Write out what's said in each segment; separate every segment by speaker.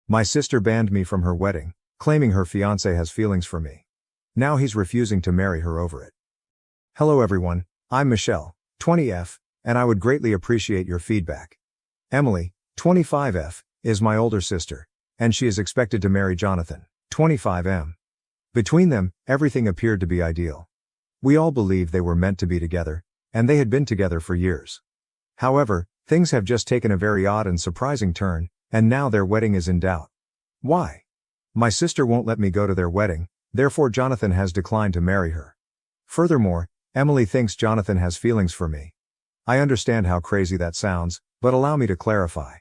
Speaker 1: My sister banned me from her wedding, claiming her fiancé has feelings for me. Now he's refusing to marry her over it. Hello everyone, I'm Michelle, 20F, and I would greatly appreciate your feedback. Emily, 25F, is my older sister, and she is expected to marry Jonathan, 25M. Between them, everything appeared to be ideal. We all believed they were meant to be together, and they had been together for years. However, things have just taken a very odd and surprising turn, and now their wedding is in doubt. Why? My sister won't let me go to their wedding, therefore Jonathan has declined to marry her. Furthermore, Emily thinks Jonathan has feelings for me. I understand how crazy that sounds, but allow me to clarify.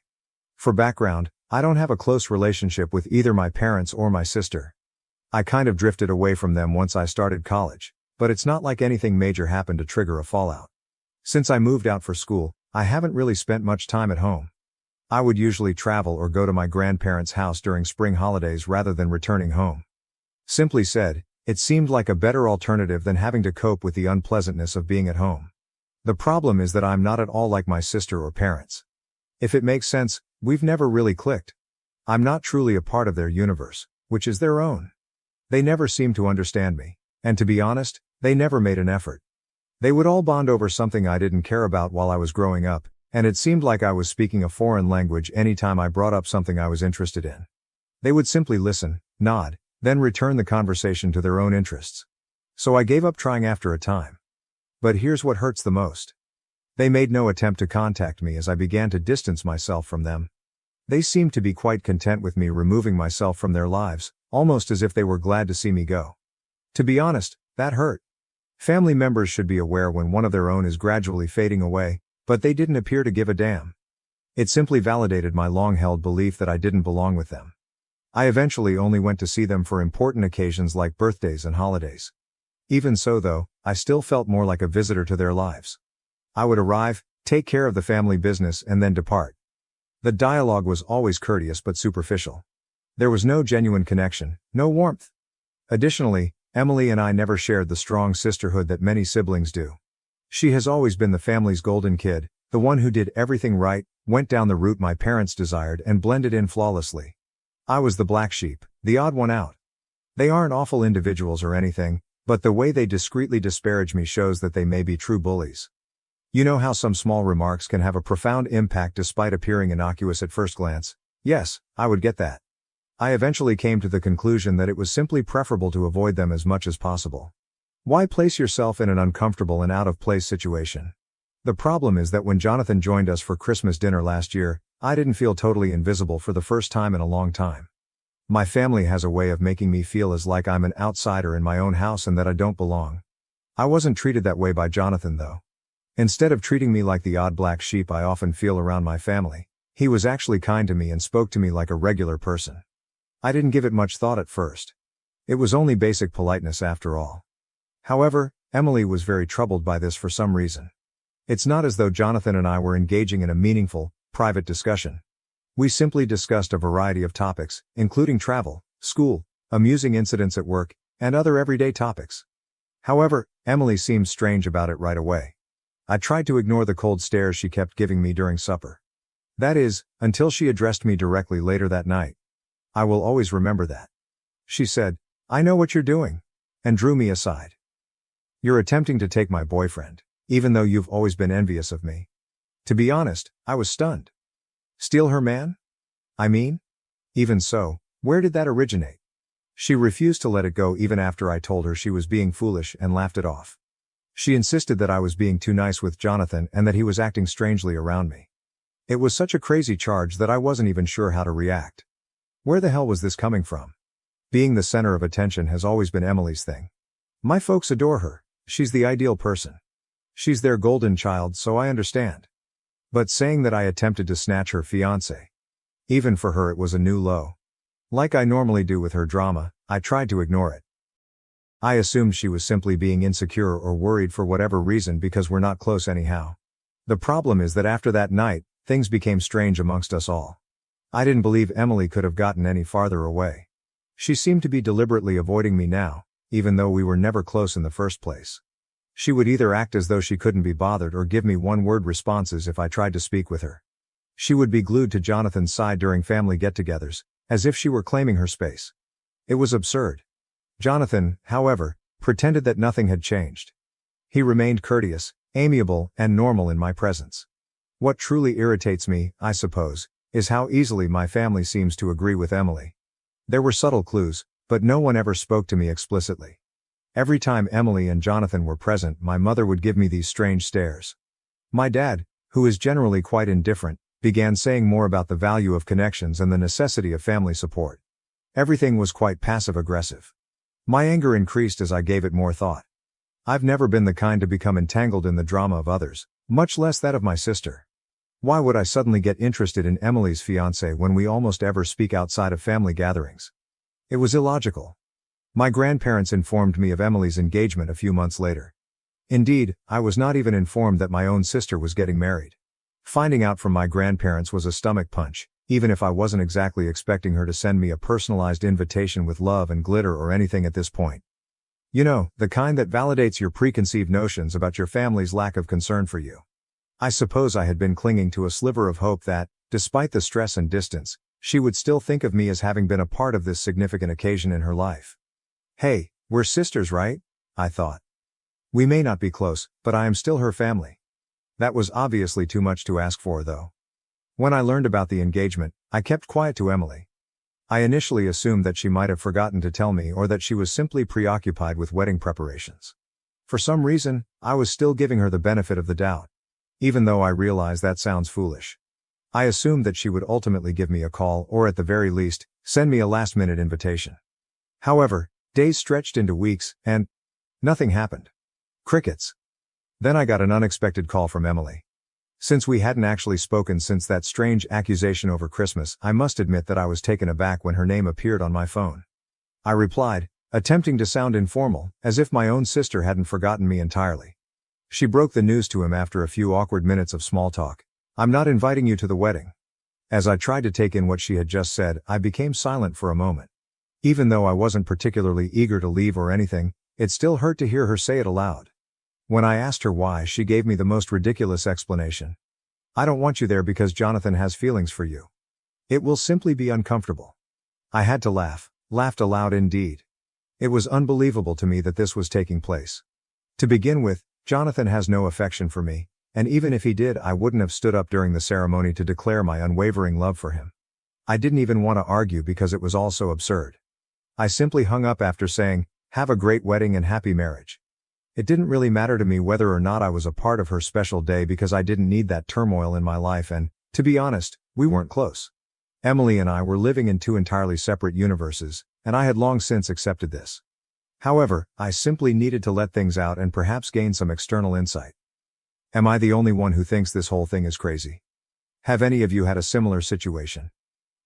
Speaker 1: For background, I don't have a close relationship with either my parents or my sister. I kind of drifted away from them once I started college, but it's not like anything major happened to trigger a fallout. Since I moved out for school, I haven't really spent much time at home. I would usually travel or go to my grandparents' house during spring holidays rather than returning home. Simply said, it seemed like a better alternative than having to cope with the unpleasantness of being at home. The problem is that I'm not at all like my sister or parents. If it makes sense, we've never really clicked. I'm not truly a part of their universe, which is their own. They never seemed to understand me, and to be honest, they never made an effort. They would all bond over something I didn't care about while I was growing up, and it seemed like I was speaking a foreign language anytime I brought up something I was interested in. They would simply listen, nod, then return the conversation to their own interests. So I gave up trying after a time. But here's what hurts the most. They made no attempt to contact me as I began to distance myself from them. They seemed to be quite content with me removing myself from their lives, almost as if they were glad to see me go. To be honest, that hurt. Family members should be aware when one of their own is gradually fading away, but they didn't appear to give a damn. It simply validated my long-held belief that I didn't belong with them. I eventually only went to see them for important occasions like birthdays and holidays. Even so though, I still felt more like a visitor to their lives. I would arrive, take care of the family business and then depart. The dialogue was always courteous but superficial. There was no genuine connection, no warmth. Additionally, Emily and I never shared the strong sisterhood that many siblings do. She has always been the family's golden kid, the one who did everything right, went down the route my parents desired and blended in flawlessly. I was the black sheep, the odd one out. They aren't awful individuals or anything, but the way they discreetly disparage me shows that they may be true bullies. You know how some small remarks can have a profound impact despite appearing innocuous at first glance? Yes, I would get that. I eventually came to the conclusion that it was simply preferable to avoid them as much as possible. Why place yourself in an uncomfortable and out-of-place situation? The problem is that when Jonathan joined us for Christmas dinner last year, I didn't feel totally invisible for the first time in a long time. My family has a way of making me feel as like I'm an outsider in my own house and that I don't belong. I wasn't treated that way by Jonathan though. Instead of treating me like the odd black sheep I often feel around my family, he was actually kind to me and spoke to me like a regular person. I didn't give it much thought at first. It was only basic politeness after all. However, Emily was very troubled by this for some reason. It's not as though Jonathan and I were engaging in a meaningful, private discussion. We simply discussed a variety of topics, including travel, school, amusing incidents at work, and other everyday topics. However, Emily seemed strange about it right away. I tried to ignore the cold stares she kept giving me during supper. That is, until she addressed me directly later that night. I will always remember that. She said, "I know what you're doing," and drew me aside. "You're attempting to take my boyfriend, even though you've always been envious of me." To be honest, I was stunned. Steal her man? I mean? Even so, where did that originate? She refused to let it go even after I told her she was being foolish and laughed it off. She insisted that I was being too nice with Jonathan and that he was acting strangely around me. It was such a crazy charge that I wasn't even sure how to react. Where the hell was this coming from? Being the center of attention has always been Emily's thing. My folks adore her, she's the ideal person. She's their golden child, so I understand. But saying that I attempted to snatch her fiancé. Even for her it was a new low. Like I normally do with her drama, I tried to ignore it. I assumed she was simply being insecure or worried for whatever reason because we're not close anyhow. The problem is that after that night, things became strange amongst us all. I didn't believe Emily could have gotten any farther away. She seemed to be deliberately avoiding me now, even though we were never close in the first place. She would either act as though she couldn't be bothered or give me one-word responses if I tried to speak with her. She would be glued to Jonathan's side during family get-togethers, as if she were claiming her space. It was absurd. Jonathan, however, pretended that nothing had changed. He remained courteous, amiable, and normal in my presence. What truly irritates me, I suppose, is how easily my family seems to agree with Emily. There were subtle clues, but no one ever spoke to me explicitly. Every time Emily and Jonathan were present, my mother would give me these strange stares. My dad, who is generally quite indifferent, began saying more about the value of connections and the necessity of family support. Everything was quite passive-aggressive. My anger increased as I gave it more thought. I've never been the kind to become entangled in the drama of others, much less that of my sister. Why would I suddenly get interested in Emily's fiancé when we almost ever speak outside of family gatherings? It was illogical. My grandparents informed me of Emily's engagement a few months later. Indeed, I was not even informed that my own sister was getting married. Finding out from my grandparents was a stomach punch, even if I wasn't exactly expecting her to send me a personalized invitation with love and glitter or anything at this point. You know, the kind that validates your preconceived notions about your family's lack of concern for you. I suppose I had been clinging to a sliver of hope that, despite the stress and distance, she would still think of me as having been a part of this significant occasion in her life. Hey, we're sisters, right? I thought. We may not be close, but I am still her family. That was obviously too much to ask for, though. When I learned about the engagement, I kept quiet to Emily. I initially assumed that she might have forgotten to tell me or that she was simply preoccupied with wedding preparations. For some reason, I was still giving her the benefit of the doubt. Even though I realize that sounds foolish. I assumed that she would ultimately give me a call or at the very least, send me a last-minute invitation. However, days stretched into weeks, and nothing happened. Crickets. Then I got an unexpected call from Emily. Since we hadn't actually spoken since that strange accusation over Christmas, I must admit that I was taken aback when her name appeared on my phone. I replied, attempting to sound informal, as if my own sister hadn't forgotten me entirely. She broke the news to him after a few awkward minutes of small talk. I'm not inviting you to the wedding. As I tried to take in what she had just said, I became silent for a moment. Even though I wasn't particularly eager to leave or anything, it still hurt to hear her say it aloud. When I asked her why, she gave me the most ridiculous explanation. I don't want you there because Jonathan has feelings for you. It will simply be uncomfortable. I had to laugh, laughed aloud indeed. It was unbelievable to me that this was taking place. To begin with, Jonathan has no affection for me, and even if he did, I wouldn't have stood up during the ceremony to declare my unwavering love for him. I didn't even want to argue because it was all so absurd. I simply hung up after saying, have a great wedding and happy marriage. It didn't really matter to me whether or not I was a part of her special day because I didn't need that turmoil in my life and, to be honest, we weren't close. Emily and I were living in two entirely separate universes, and I had long since accepted this. However, I simply needed to let things out and perhaps gain some external insight. Am I the only one who thinks this whole thing is crazy? Have any of you had a similar situation?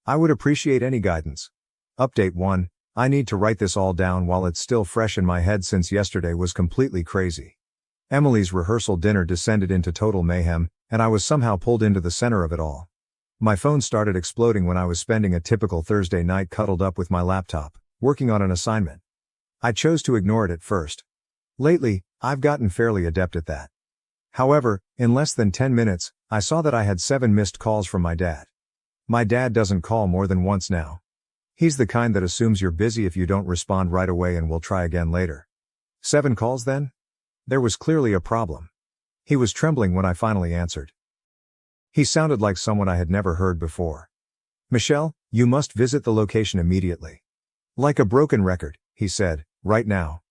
Speaker 1: I would appreciate any guidance. Update 1. I need to write this all down while it's still fresh in my head since yesterday was completely crazy. Emily's rehearsal dinner descended into total mayhem, and I was somehow pulled into the center of it all. My phone started exploding when I was spending a typical Thursday night cuddled up with my laptop, working on an assignment. I chose to ignore it at first. Lately, I've gotten fairly adept at that. However, in less than 10 minutes, I saw that I had 7 missed calls from my dad. My dad doesn't call more than once now. He's the kind that assumes you're busy if you don't respond right away and will try again later. 7 calls then? There was clearly a problem. He was trembling when I finally answered. He sounded like someone I had never heard before. Michelle, you must visit the location immediately. Like a broken record, he said, right now.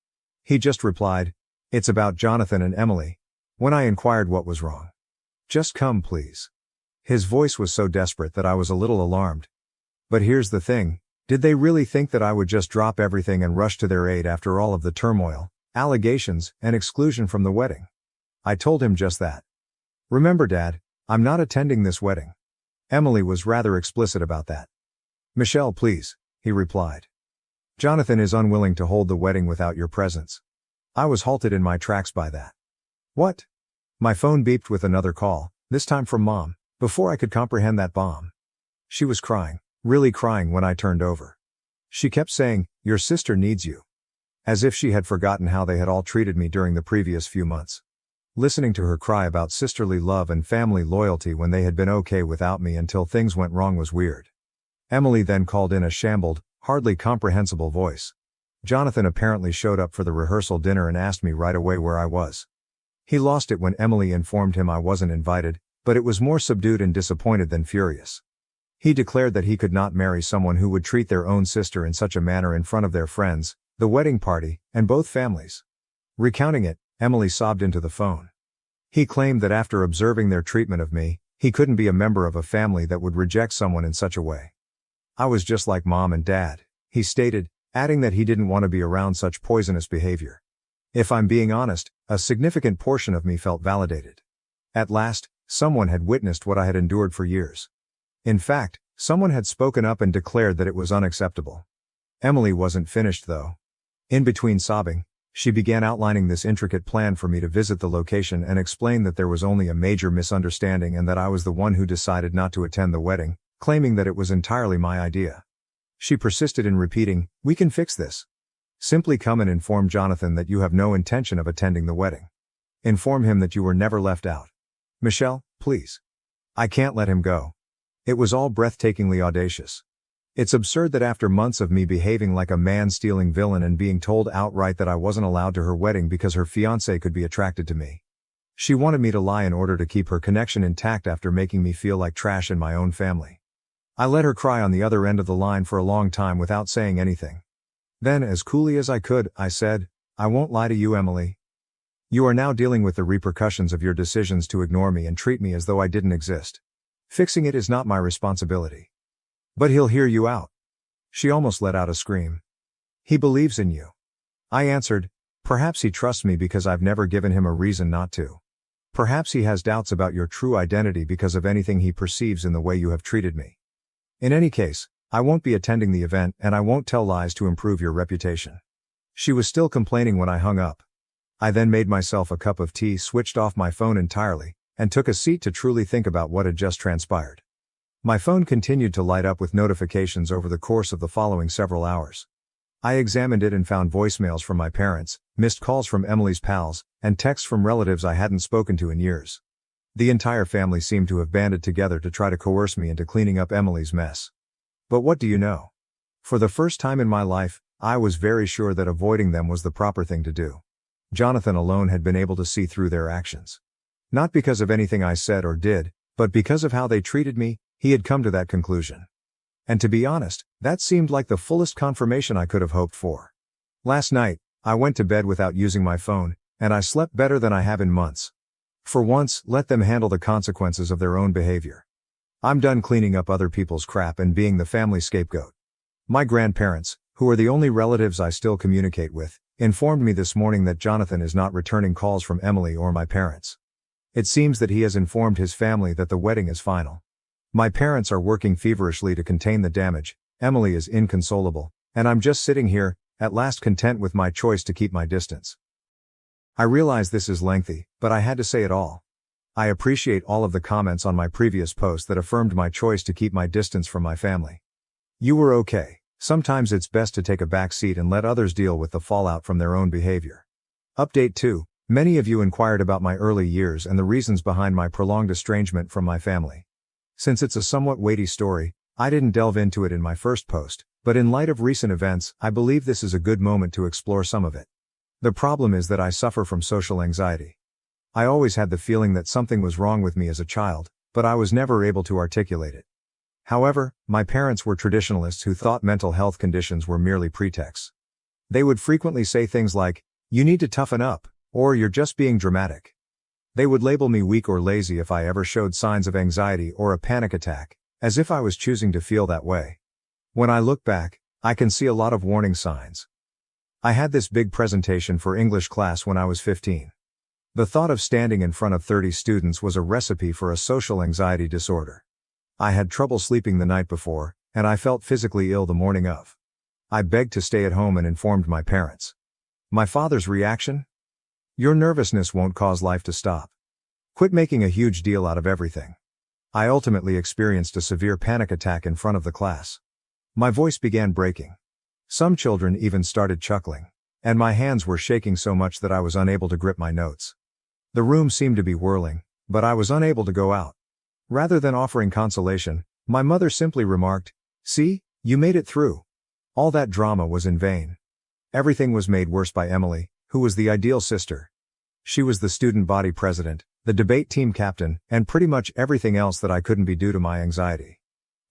Speaker 1: He just replied, it's about Jonathan and Emily. When I inquired what was wrong. Just come, please. His voice was so desperate that I was a little alarmed. But here's the thing, did they really think that I would just drop everything and rush to their aid after all of the turmoil, allegations, and exclusion from the wedding? I told him just that. Remember, Dad, I'm not attending this wedding. Emily was rather explicit about that. Michelle, please, he replied. Jonathan is unwilling to hold the wedding without your presence. I was halted in my tracks by that. What? My phone beeped with another call, this time from Mom, before I could comprehend that bomb. She was crying, really crying when I turned over. She kept saying, your sister needs you. As if she had forgotten how they had all treated me during the previous few months. Listening to her cry about sisterly love and family loyalty when they had been okay without me until things went wrong was weird. Emily then called in a shambled, hardly comprehensible voice. Jonathan apparently showed up for the rehearsal dinner and asked me right away where I was. He lost it when Emily informed him I wasn't invited, but it was more subdued and disappointed than furious. He declared that he could not marry someone who would treat their own sister in such a manner in front of their friends, the wedding party, and both families. Recounting it, Emily sobbed into the phone. He claimed that after observing their treatment of me, he couldn't be a member of a family that would reject someone in such a way. I was just like Mom and Dad, he stated, adding that he didn't want to be around such poisonous behavior. If I'm being honest, a significant portion of me felt validated. At last, someone had witnessed what I had endured for years. In fact, someone had spoken up and declared that it was unacceptable. Emily wasn't finished though. In between sobbing, she began outlining this intricate plan for me to visit the location and explain that there was only a major misunderstanding and that I was the one who decided not to attend the wedding, claiming that it was entirely my idea. She persisted in repeating, "We can fix this. Simply come and inform Jonathan that you have no intention of attending the wedding. Inform him that you were never left out. Michelle, please. I can't let him go." It was all breathtakingly audacious. It's absurd that after months of me behaving like a man-stealing villain and being told outright that I wasn't allowed to her wedding because her fiancé could be attracted to me, she wanted me to lie in order to keep her connection intact after making me feel like trash in my own family. I let her cry on the other end of the line for a long time without saying anything. Then, as coolly as I could, I said, "I won't lie to you, Emily. You are now dealing with the repercussions of your decisions to ignore me and treat me as though I didn't exist. Fixing it is not my responsibility. But he'll hear you out." She almost let out a scream. "He believes in you." I answered, "Perhaps he trusts me because I've never given him a reason not to. Perhaps he has doubts about your true identity because of anything he perceives in the way you have treated me. In any case, I won't be attending the event and I won't tell lies to improve your reputation." She was still complaining when I hung up. I then made myself a cup of tea, switched off my phone entirely, and took a seat to truly think about what had just transpired. My phone continued to light up with notifications over the course of the following several hours. I examined it and found voicemails from my parents, missed calls from Emily's pals, and texts from relatives I hadn't spoken to in years. The entire family seemed to have banded together to try to coerce me into cleaning up Emily's mess. But what do you know? For the first time in my life, I was very sure that avoiding them was the proper thing to do. Jonathan alone had been able to see through their actions. Not because of anything I said or did, but because of how they treated me, he had come to that conclusion. And to be honest, that seemed like the fullest confirmation I could have hoped for. Last night, I went to bed without using my phone, and I slept better than I have in months. For once, let them handle the consequences of their own behavior. I'm done cleaning up other people's crap and being the family scapegoat. My grandparents, who are the only relatives I still communicate with, informed me this morning that Jonathan is not returning calls from Emily or my parents. It seems that he has informed his family that the wedding is final. My parents are working feverishly to contain the damage, Emily is inconsolable, and I'm just sitting here, at last content with my choice to keep my distance. I realize this is lengthy, but I had to say it all. I appreciate all of the comments on my previous post that affirmed my choice to keep my distance from my family. You were okay. Sometimes it's best to take a back seat and let others deal with the fallout from their own behavior. Update 2. Many of you inquired about my early years and the reasons behind my prolonged estrangement from my family. Since it's a somewhat weighty story, I didn't delve into it in my first post, but in light of recent events, I believe this is a good moment to explore some of it. The problem is that I suffer from social anxiety. I always had the feeling that something was wrong with me as a child, but I was never able to articulate it. However, my parents were traditionalists who thought mental health conditions were merely pretexts. They would frequently say things like, "You need to toughen up," or "You're just being dramatic." They would label me weak or lazy if I ever showed signs of anxiety or a panic attack, as if I was choosing to feel that way. When I look back, I can see a lot of warning signs. I had this big presentation for English class when I was 15. The thought of standing in front of 30 students was a recipe for a social anxiety disorder. I had trouble sleeping the night before, and I felt physically ill the morning of. I begged to stay at home and informed my parents. My father's reaction? "Your nervousness won't cause life to stop. Quit making a huge deal out of everything." I ultimately experienced a severe panic attack in front of the class. My voice began breaking. Some children even started chuckling, and my hands were shaking so much that I was unable to grip my notes. The room seemed to be whirling, but I was unable to go out. Rather than offering consolation, my mother simply remarked, See, you made it through. All that drama was in vain. Everything was made worse by Emily, who was the ideal sister. She was the student body president, the debate team captain, and pretty much everything else that I couldn't be due to my anxiety.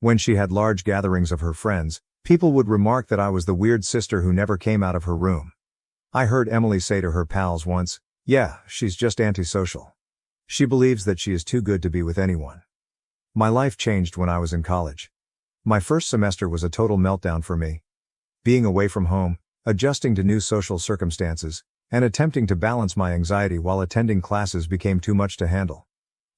Speaker 1: When she had large gatherings of her friends, people would remark that I was the weird sister who never came out of her room. I heard Emily say to her pals once, "Yeah, she's just antisocial. She believes that she is too good to be with anyone." My life changed when I was in college. My first semester was a total meltdown for me. Being away from home, adjusting to new social circumstances, and attempting to balance my anxiety while attending classes became too much to handle.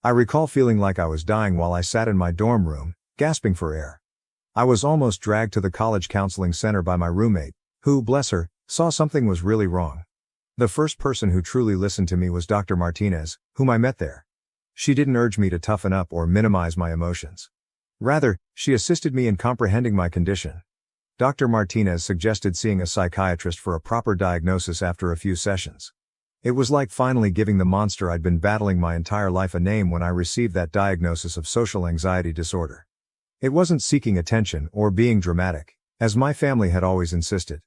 Speaker 1: I recall feeling like I was dying while I sat in my dorm room, gasping for air. I was almost dragged to the college counseling center by my roommate, who, bless her, saw something was really wrong. The first person who truly listened to me was Dr. Martinez, whom I met there. She didn't urge me to toughen up or minimize my emotions. Rather, she assisted me in comprehending my condition. Dr. Martinez suggested seeing a psychiatrist for a proper diagnosis after a few sessions. It was like finally giving the monster I'd been battling my entire life a name when I received that diagnosis of social anxiety disorder. It wasn't seeking attention or being dramatic, as my family had always insisted.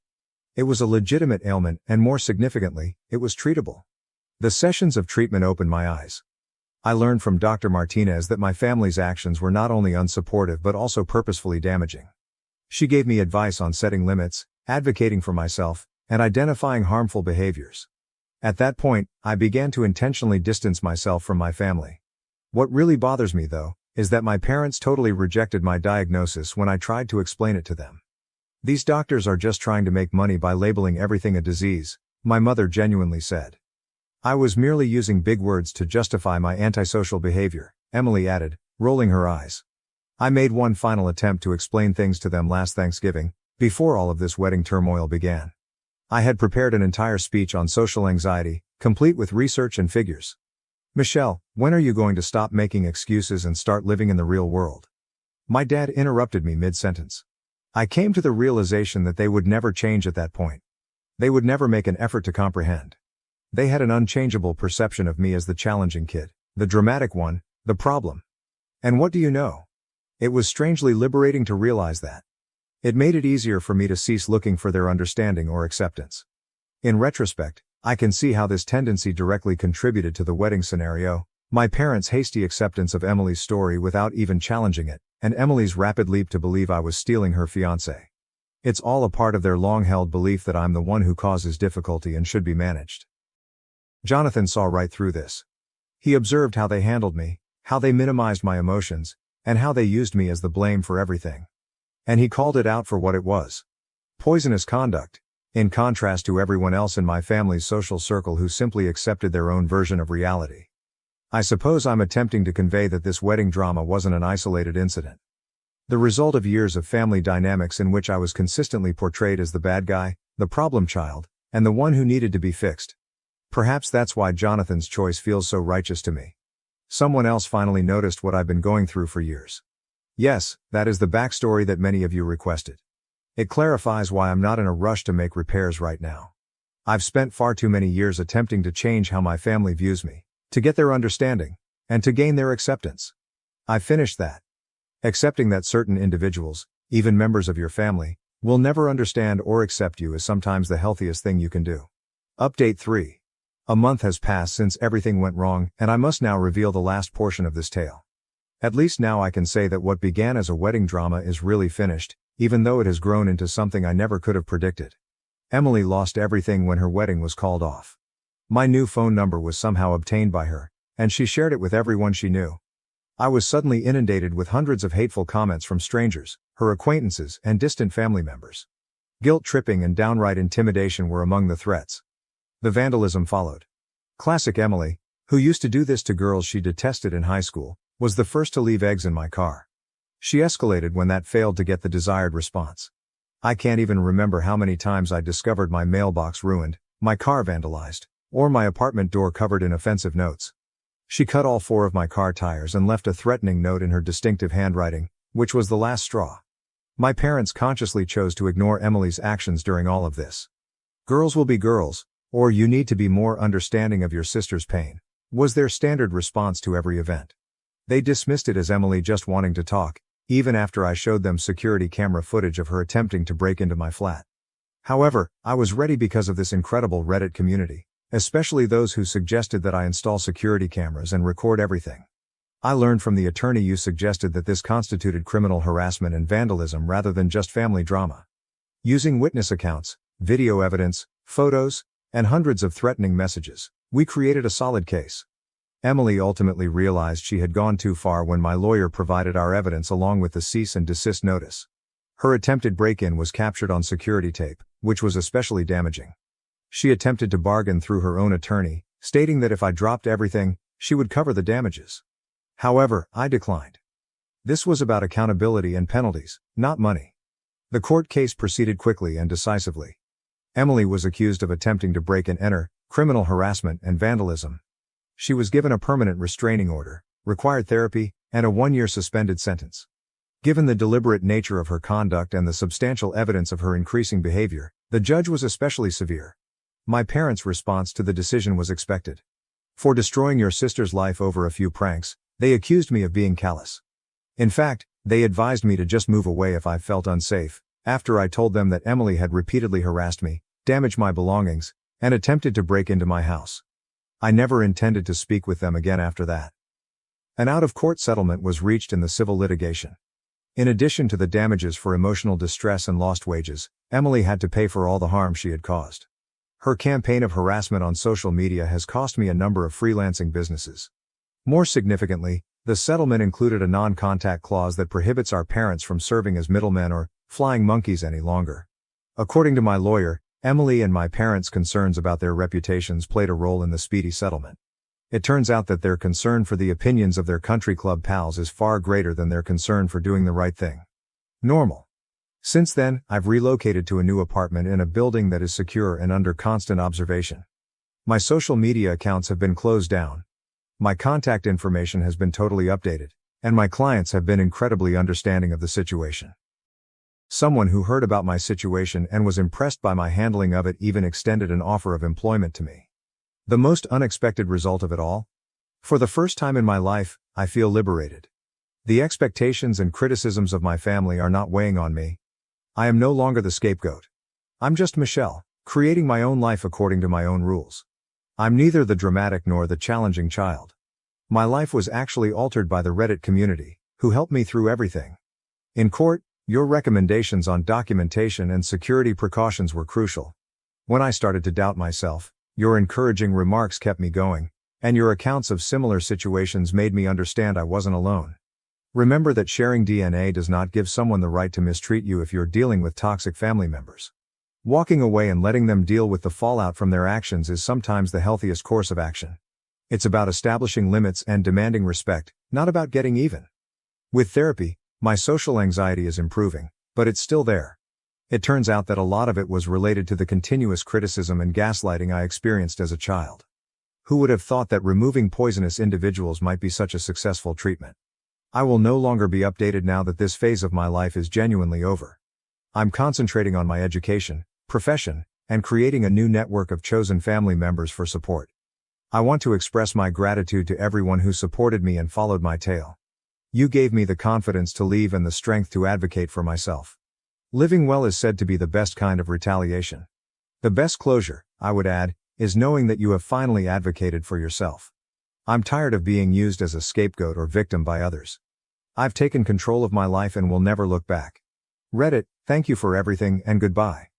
Speaker 1: It was a legitimate ailment, and more significantly, it was treatable. The sessions of treatment opened my eyes. I learned from Dr. Martinez that my family's actions were not only unsupportive but also purposefully damaging. She gave me advice on setting limits, advocating for myself, and identifying harmful behaviors. At that point, I began to intentionally distance myself from my family. What really bothers me, though, is that my parents totally rejected my diagnosis when I tried to explain it to them. "These doctors are just trying to make money by labeling everything a disease," my mother genuinely said. "I was merely using big words to justify my antisocial behavior," Emily added, rolling her eyes. I made one final attempt to explain things to them last Thanksgiving, before all of this wedding turmoil began. I had prepared an entire speech on social anxiety, complete with research and figures. "Michelle, when are you going to stop making excuses and start living in the real world?" My dad interrupted me mid-sentence. I came to the realization that they would never change at that point. They would never make an effort to comprehend. They had an unchangeable perception of me as the challenging kid, the dramatic one, the problem. And what do you know? It was strangely liberating to realize that. It made it easier for me to cease looking for their understanding or acceptance. In retrospect, I can see how this tendency directly contributed to the wedding scenario, my parents' hasty acceptance of Emily's story without even challenging it, and Emily's rapid leap to believe I was stealing her fiancé. It's all a part of their long-held belief that I'm the one who causes difficulty and should be managed. Jonathan saw right through this. He observed how they handled me, how they minimized my emotions, and how they used me as the blame for everything. And he called it out for what it was. Poisonous conduct, in contrast to everyone else in my family's social circle who simply accepted their own version of reality. I suppose I'm attempting to convey that this wedding drama wasn't an isolated incident. The result of years of family dynamics in which I was consistently portrayed as the bad guy, the problem child, and the one who needed to be fixed. Perhaps that's why Jonathan's choice feels so righteous to me. Someone else finally noticed what I've been going through for years. Yes, that is the backstory that many of you requested. It clarifies why I'm not in a rush to make repairs right now. I've spent far too many years attempting to change how my family views me, to get their understanding, and to gain their acceptance. I finished that. Accepting that certain individuals, even members of your family, will never understand or accept you is sometimes the healthiest thing you can do. Update 3. A month has passed since everything went wrong, and I must now reveal the last portion of this tale. At least now I can say that what began as a wedding drama is really finished, even though it has grown into something I never could have predicted. Emily lost everything when her wedding was called off. My new phone number was somehow obtained by her, and she shared it with everyone she knew. I was suddenly inundated with hundreds of hateful comments from strangers, her acquaintances, and distant family members. Guilt-tripping and downright intimidation were among the threats. The vandalism followed. Classic Emily, who used to do this to girls she detested in high school, was the first to leave eggs in my car. She escalated when that failed to get the desired response. I can't even remember how many times I discovered my mailbox ruined, my car vandalized, or my apartment door covered in offensive notes. She cut all 4 of my car tires and left a threatening note in her distinctive handwriting, which was the last straw. My parents consciously chose to ignore Emily's actions during all of this. "Girls will be girls," or "you need to be more understanding of your sister's pain," was their standard response to every event. They dismissed it as Emily just wanting to talk, even after I showed them security camera footage of her attempting to break into my flat. However, I was ready because of this incredible Reddit community, especially those who suggested that I install security cameras and record everything. I learned from the attorney you suggested that this constituted criminal harassment and vandalism rather than just family drama. Using witness accounts, video evidence, photos, and hundreds of threatening messages, we created a solid case. Emily ultimately realized she had gone too far when my lawyer provided our evidence along with the cease and desist notice. Her attempted break-in was captured on security tape, which was especially damaging. She attempted to bargain through her own attorney, stating that if I dropped everything, she would cover the damages. However, I declined. This was about accountability and penalties, not money. The court case proceeded quickly and decisively. Emily was accused of attempting to break and enter, criminal harassment and vandalism. She was given a permanent restraining order, required therapy, and a 1-year suspended sentence. Given the deliberate nature of her conduct and the substantial evidence of her increasing behavior, the judge was especially severe. My parents' response to the decision was expected. For destroying your sister's life over a few pranks, they accused me of being callous. In fact, they advised me to just move away if I felt unsafe, after I told them that Emily had repeatedly harassed me, damaged my belongings, and attempted to break into my house. I never intended to speak with them again after that. An out-of-court settlement was reached in the civil litigation. In addition to the damages for emotional distress and lost wages, Emily had to pay for all the harm she had caused. Her campaign of harassment on social media has cost me a number of freelancing businesses. More significantly, the settlement included a non-contact clause that prohibits our parents from serving as middlemen or flying monkeys any longer. According to my lawyer, Emily and my parents' concerns about their reputations played a role in the speedy settlement. It turns out that their concern for the opinions of their country club pals is far greater than their concern for doing the right thing. Normal. Since then, I've relocated to a new apartment in a building that is secure and under constant observation. My social media accounts have been closed down. My contact information has been totally updated, and my clients have been incredibly understanding of the situation. Someone who heard about my situation and was impressed by my handling of it even extended an offer of employment to me. The most unexpected result of it all? For the first time in my life, I feel liberated. The expectations and criticisms of my family are not weighing on me. I am no longer the scapegoat. I'm just Michelle, creating my own life according to my own rules. I'm neither the dramatic nor the challenging child. My life was actually altered by the Reddit community, who helped me through everything. In court, your recommendations on documentation and security precautions were crucial. When I started to doubt myself, your encouraging remarks kept me going, and your accounts of similar situations made me understand I wasn't alone. Remember that sharing DNA does not give someone the right to mistreat you if you're dealing with toxic family members. Walking away and letting them deal with the fallout from their actions is sometimes the healthiest course of action. It's about establishing limits and demanding respect, not about getting even. With therapy, my social anxiety is improving, but it's still there. It turns out that a lot of it was related to the continuous criticism and gaslighting I experienced as a child. Who would have thought that removing poisonous individuals might be such a successful treatment? I will no longer be updated now that this phase of my life is genuinely over. I'm concentrating on my education, profession, and creating a new network of chosen family members for support. I want to express my gratitude to everyone who supported me and followed my tale. You gave me the confidence to leave and the strength to advocate for myself. Living well is said to be the best kind of retaliation. The best closure, I would add, is knowing that you have finally advocated for yourself. I'm tired of being used as a scapegoat or victim by others. I've taken control of my life and will never look back. Reddit, thank you for everything and goodbye.